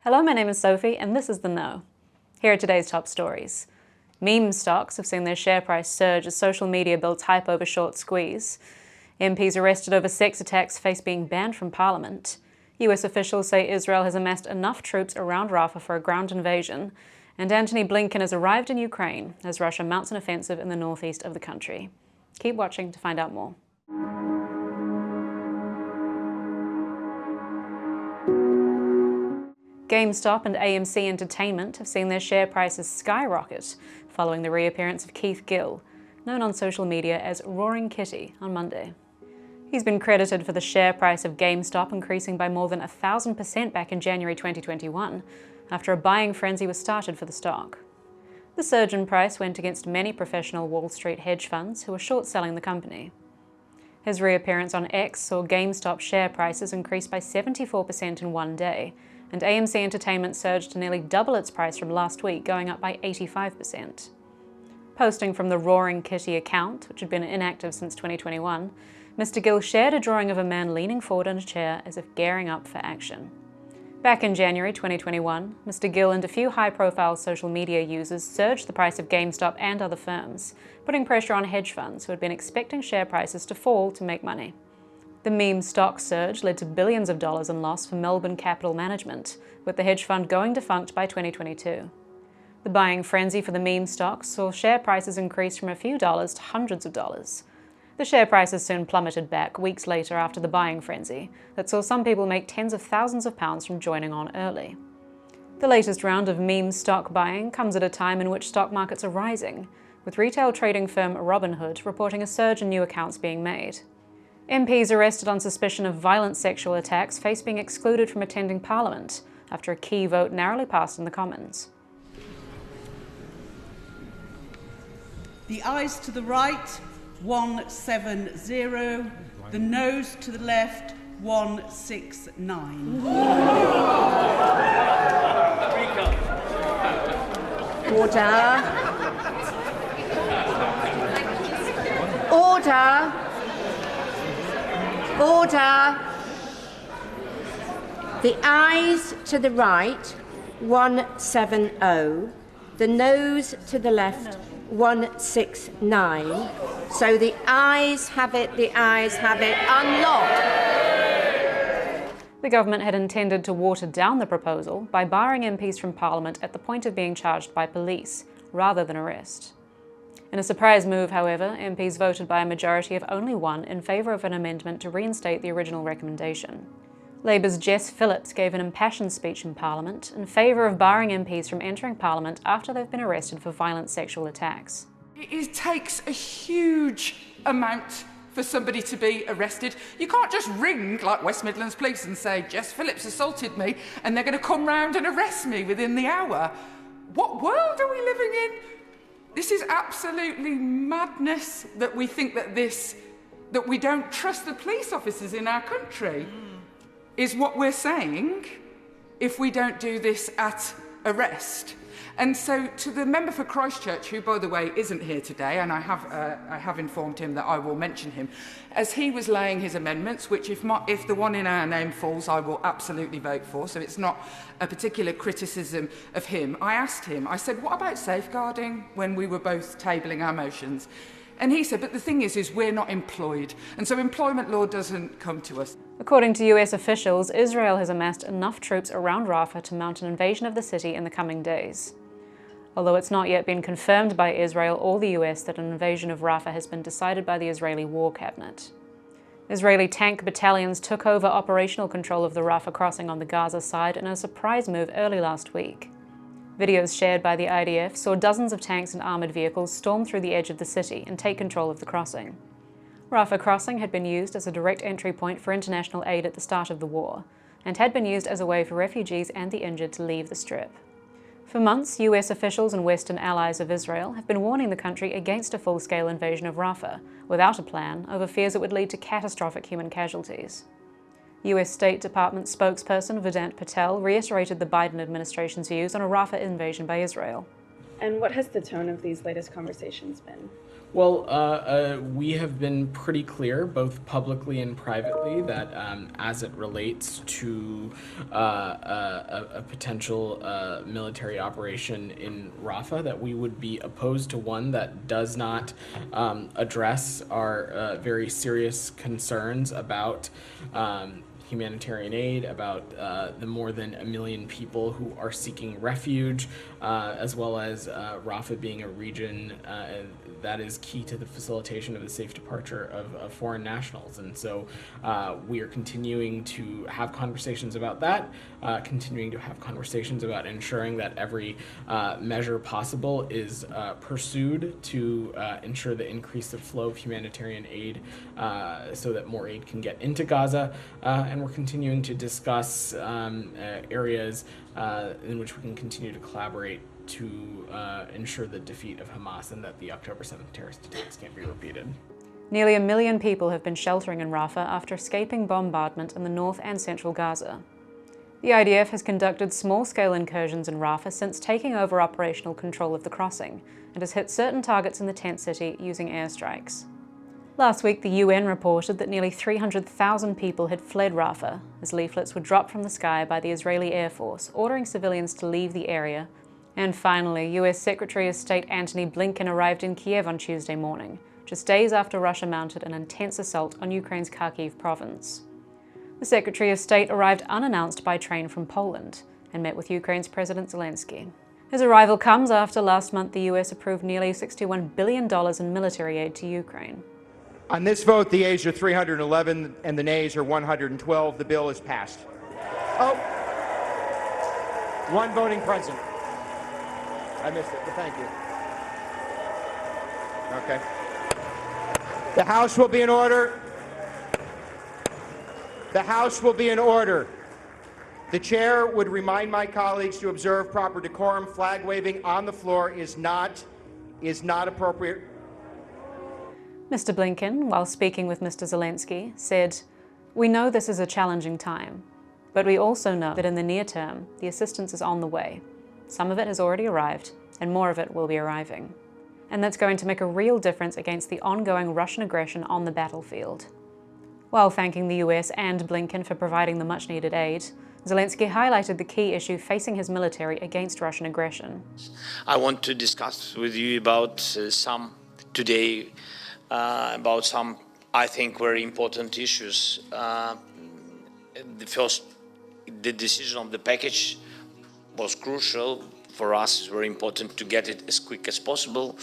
Hello, my name is Sophie, and this is The Know. Here are today's top stories. Meme stocks have seen their share price surge as social media builds hype over short squeeze. MPs arrested over sex attacks face being banned from Parliament. US officials say Israel has amassed enough troops around Rafah for a ground invasion. And Antony Blinken has arrived in Ukraine as Russia mounts an offensive in the northeast of the country. Keep watching to find out more. GameStop and AMC Entertainment have seen their share prices skyrocket following the reappearance of Keith Gill, known on social media as Roaring Kitty, on Monday. He's been credited for the share price of GameStop increasing by more than 1,000% back in January 2021, after a buying frenzy was started for the stock. The surge in price went against many professional Wall Street hedge funds who were short-selling the company. His reappearance on X saw GameStop share prices increase by 74% in one day, and AMC Entertainment surged to nearly double its price from last week, going up by 85%. Posting from the Roaring Kitty account, which had been inactive since 2021, Mr. Gill shared a drawing of a man leaning forward in a chair as if gearing up for action. Back in January 2021, Mr. Gill and a few high-profile social media users surged the price of GameStop and other firms, putting pressure on hedge funds who had been expecting share prices to fall to make money. The meme stock surge led to billions of dollars in loss for Melbourne Capital Management, with the hedge fund going defunct by 2022. The buying frenzy for the meme stocks saw share prices increase from a few dollars to hundreds of dollars. The share prices soon plummeted back weeks later after the buying frenzy that saw some people make tens of thousands of pounds from joining on early. The latest round of meme stock buying comes at a time in which stock markets are rising, with retail trading firm Robinhood reporting a surge in new accounts being made. MPs arrested on suspicion of violent sexual attacks face being excluded from attending Parliament after a key vote narrowly passed in the Commons. The ayes to the right, 170. The noes to the left, 169. Order. Order. The ayes to the right, 170. The noes to the left, 169. So the ayes have it, unlock. The government had intended to water down the proposal by barring MPs from Parliament at the point of being charged by police, rather than arrest. In a surprise move, however, MPs voted by a majority of only one in favour of an amendment to reinstate the original recommendation. Labour's Jess Phillips gave an impassioned speech in Parliament in favour of barring MPs from entering Parliament after they've been arrested for violent sexual attacks. It takes a huge amount for somebody to be arrested. You can't just ring like West Midlands Police and say, Jess Phillips assaulted me, and they're going to come round and arrest me within the hour. What world are we living in? This is absolutely madness that we think that we don't trust the police officers in our country, is what we're saying if we don't do this at arrest. And so to the member for Christchurch, who, by the way, isn't here today, and I have informed him that I will mention him, as he was laying his amendments, which if the one in our name falls, I will absolutely vote for, so it's not a particular criticism of him. I asked him, I said, what about safeguarding, when we were both tabling our motions? And he said, but the thing is we're not employed, and so employment law doesn't come to us. According to US officials, Israel has amassed enough troops around Rafah to mount an invasion of the city in the coming days. Although it's not yet been confirmed by Israel or the US that an invasion of Rafah has been decided by the Israeli War Cabinet. Israeli tank battalions took over operational control of the Rafah crossing on the Gaza side in a surprise move early last week. Videos shared by the IDF saw dozens of tanks and armoured vehicles storm through the edge of the city and take control of the crossing. Rafah crossing had been used as a direct entry point for international aid at the start of the war, and had been used as a way for refugees and the injured to leave the Strip. For months, US officials and Western allies of Israel have been warning the country against a full-scale invasion of Rafah, without a plan, over fears it would lead to catastrophic human casualties. US State Department spokesperson Vedant Patel reiterated the Biden administration's views on a Rafah invasion by Israel. And what has the tone of these latest conversations been? Well, we have been pretty clear, both publicly and privately, that as it relates to a potential military operation in Rafah, that we would be opposed to one that does not address our very serious concerns about humanitarian aid, about the more than 1 million people who are seeking refuge, as well as Rafah being a region that is key to the facilitation of the safe departure of foreign nationals. And so we are continuing to have conversations about that, continuing to have conversations about ensuring that every measure possible is pursued to ensure the increase of flow of humanitarian aid so that more aid can get into Gaza. And we're continuing to discuss areas in which we can continue to collaborate to ensure the defeat of Hamas and that the October 7th terrorist attacks can't be repeated. Nearly 1 million people have been sheltering in Rafah after escaping bombardment in the north and central Gaza. The IDF has conducted small-scale incursions in Rafah since taking over operational control of the crossing and has hit certain targets in the tent city using airstrikes. Last week, the UN reported that nearly 300,000 people had fled Rafah as leaflets were dropped from the sky by the Israeli Air Force, ordering civilians to leave the area. And finally, US Secretary of State Antony Blinken arrived in Kiev on Tuesday morning, just days after Russia mounted an intense assault on Ukraine's Kharkiv province. The Secretary of State arrived unannounced by train from Poland and met with Ukraine's President Zelensky. His arrival comes after last month the US approved nearly $61 billion in military aid to Ukraine. On this vote, the ayes are 311 and the nays are 112. The bill is passed. Oh, one voting present. I missed it, but thank you. Okay. The House will be in order. The House will be in order. The chair would remind my colleagues to observe proper decorum. Flag waving on the floor is not appropriate. Mr. Blinken, while speaking with Mr. Zelensky, said, "We know this is a challenging time, but we also know that in the near term, the assistance is on the way. Some of it has already arrived, and more of it will be arriving. And that's going to make a real difference against the ongoing Russian aggression on the battlefield." While thanking the US and Blinken for providing the much-needed aid, Zelensky highlighted the key issue facing his military against Russian aggression. I want to discuss with you about some, I think, very important issues. The decision of the package was crucial. For us, it's very important to get it as quick as possible.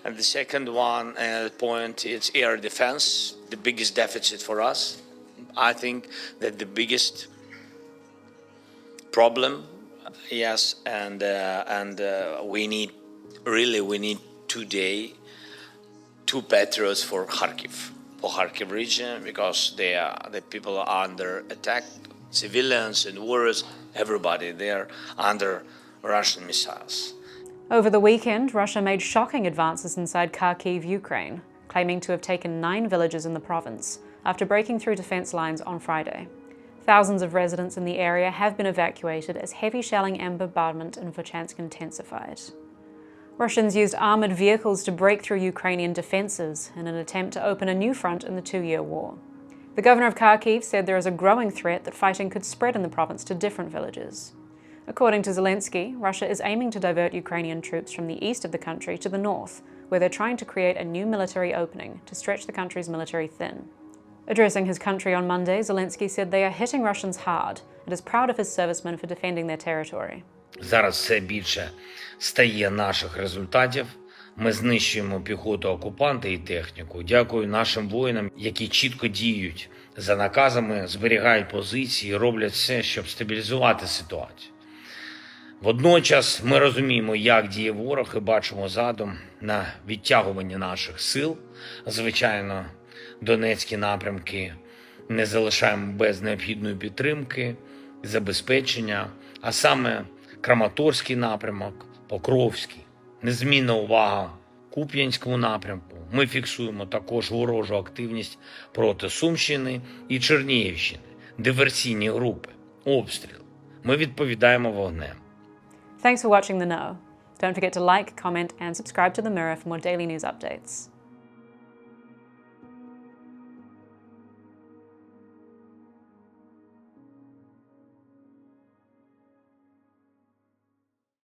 And the second point is air defense, the biggest deficit for us. I think that the biggest problem, yes, and we need today 2 Patriots for Kharkiv region, because the people are under attack, civilians and warriors, everybody, they're under Russian missiles. Over the weekend, Russia made shocking advances inside Kharkiv, Ukraine, claiming to have taken 9 villages in the province after breaking through defense lines on Friday. Thousands of residents in the area have been evacuated as heavy shelling and bombardment in Volchansk intensified. Russians used armored vehicles to break through Ukrainian defenses in an attempt to open a new front in the 2-year war. The governor of Kharkiv said there is a growing threat that fighting could spread in the province to different villages. According to Zelensky, Russia is aiming to divert Ukrainian troops from the east of the country to the north, where they're trying to create a new military opening to stretch the country's military thin. Addressing his country on Monday, Zelensky said they are hitting Russians hard and is proud of his servicemen for defending their territory. Зараз все більше стає наших результатів. Ми знищуємо піхоту окупанта і техніку. Дякую нашим воїнам, які чітко діють за наказами, зберігають позиції, роблять все, щоб стабілізувати ситуацію. Водночас ми розуміємо, як діє ворог, і бачимо задум на відтягування наших сил. Звичайно, Донецькі напрямки не залишаємо без необхідної підтримки, забезпечення, а саме Краматорський напрямок, Покровський. Незмінна увага Куп'янському напрямку. Ми фіксуємо також ворожу активність проти Сумщини і Чернігівщини, диверсійні групи, обстріл. Ми відповідаємо вогнем. Thanks for watching The Know. Don't forget to like, comment and subscribe to The Mirror for more daily news updates.